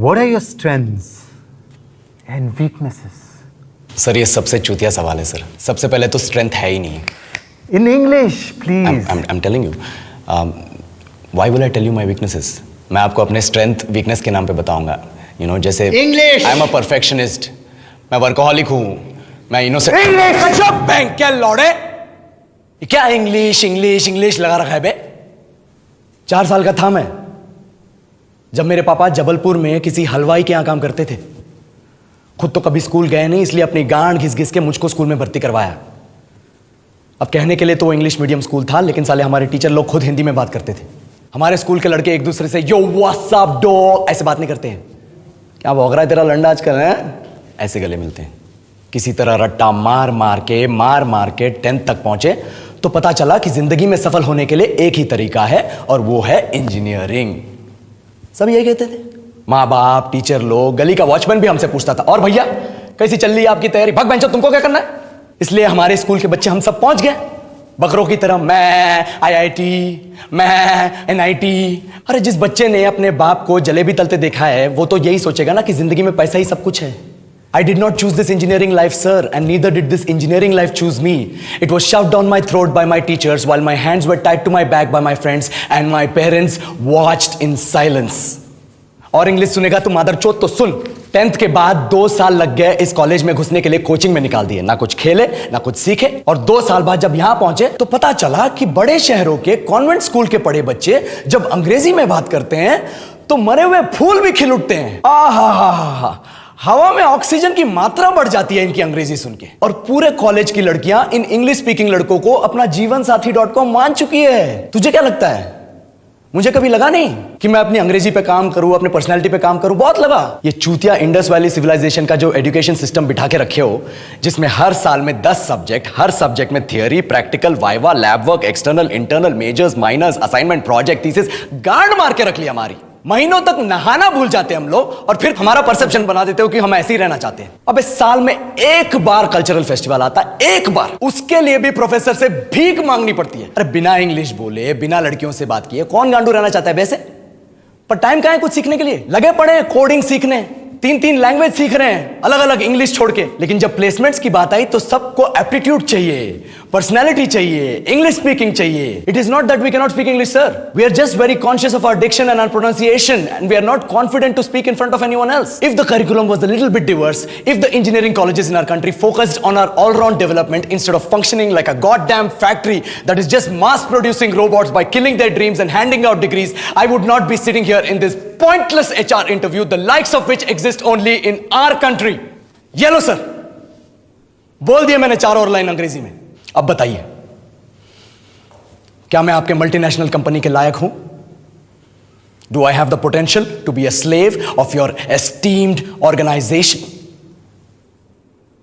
What are your strengths and weaknesses? Sir ये सबसे चूतिया सवाल है सर. सबसे पहले तो स्ट्रेंथ है ही नहीं. In English, please. I'm telling you. Why will I tell you my weaknesses? मैं आपको अपने स्ट्रेंथ वीकनेस के नाम पे बताऊंगा. You know, जैसे English. I'm a perfectionist. मैं वर्कोहॉलिक हूँ. मैं इनोसेंट. English. अच्छा बैंक क्या लौड़े? क्या इंग्लिश लगा रखा है बे? 4 साल का था मैं जब मेरे पापा जबलपुर में किसी हलवाई के यहाँ काम करते थे. खुद तो कभी स्कूल गए नहीं, इसलिए अपनी गांड घिस घिस के मुझको स्कूल में भर्ती करवाया. अब कहने के लिए तो इंग्लिश मीडियम स्कूल था, लेकिन साले हमारे टीचर लोग खुद हिंदी में बात करते थे. हमारे स्कूल के लड़के एक दूसरे से यो व्हाट्स अप डॉग ऐसे बात नहीं करते हैं. क्या भौंक रहा है तेरा लंडा आजकल है? ऐसे गले मिलते हैं. किसी तरह रट्टा मार मार के 10th तक पहुंचे तो पता चला कि जिंदगी में सफल होने के लिए एक ही तरीका है और वो है इंजीनियरिंग. सब यही कहते थे. माँ बाप, टीचर लोग, गली का वॉचमैन भी हमसे पूछता था, और भैया कैसी चल रही है आपकी तैयारी? भाग बेंचो, तुमको क्या करना है? इसलिए हमारे स्कूल के बच्चे हम सब पहुंच गए बकरों की तरह. मैं IIT, मैं NIT. अरे जिस बच्चे ने अपने बाप को जलेबी तलते देखा है वो तो यही सोचेगा ना कि जिंदगी में पैसा ही सब कुछ है. I did not choose this engineering life, sir, and neither did this engineering life choose me. It was shoved down my throat by my teachers while my hands were tied to my back by my friends and my parents watched in silence. और English सुनेगा तू मादरचोद तो सुन. 10th के बाद 2 साल लग गए इस कॉलेज में घुसने के लिए. कोचिंग में निकाल दिए. ना कुछ खेले ना कुछ सीखे. और 2 साल बाद जब यहां पहुंचे तो पता चला कि बड़े शहरों के कॉन्वेंट स्कूल के पढ़े बच्चे जब अंग्रेजी में बात करते हैं तो मरे हुए फूल भी खिल उठते हैं. आहा, हवा में ऑक्सीजन की मात्रा बढ़ जाती है इनकी अंग्रेजी सुन के. और पूरे कॉलेज की लड़कियां इन इंग्लिश स्पीकिंग लड़कों को अपना जीवन साथी.com मान चुकी है. तुझे क्या लगता है? मुझे कभी लगा नहीं कि मैं अपनी अंग्रेजी पे काम करूं, अपनी पर्सनालिटी पे काम करूं. बहुत लगा. ये चूतिया इंडस वैली सिविलाइजेशन का जो एजुकेशन सिस्टम बिठा के रखे हो, जिसमें हर साल में 10 सब्जेक्ट, हर सब्जेक्ट में theory, practical, viva, lab work, external, internal, majors, minors, assignment, project, thesis, गांड मार के रख ली हमारी. महीनों तक नहाना भूल जाते हैं हम लोग और फिर हमारा परसेप्शन बना देते हो कि हम ऐसे ही रहना चाहते हैं. अब इस साल में एक बार कल्चरल फेस्टिवल आता है, एक बार. उसके लिए भी प्रोफेसर से भीख मांगनी पड़ती है. अरे बिना इंग्लिश बोले, बिना लड़कियों से बात किए कौन गांडू रहना चाहता है वैसे? पर टाइम कहां है कुछ सीखने के लिए? लगे पड़े हैं कोडिंग सीखने. 3 लैंग्वेज सीख रहे हैं अलग अलग इंग्लिश छोड़ के. लेकिन जब प्लेसमेंट्स की बात आई तो सबको एप्टीट्यूड चाहिए, पर्सनैलिटी चाहिए, इंग्लिश स्पीकिंग चाहिए. It is not that we can not speak English, sir. We are just very conscious of our diction and our pronunciation and we are not confident to speak in front of anyone else. If the curriculum was a little bit diverse, if the engineering colleges in our country focused on our all round development instead of functioning like a goddamn factory that is just mass producing robots by killing their dreams and handing out degrees, I would not be sitting here in this pointless HR interview, the likes of which exist only in our country. ये लो sir, बोल दिया मैंने 4 और line अंग्रेजी में. अब बताइए, क्या मैं आपके मल्टीनेशनल कंपनी के लायक हूं? Do I have the potential to be a slave of your esteemed organization?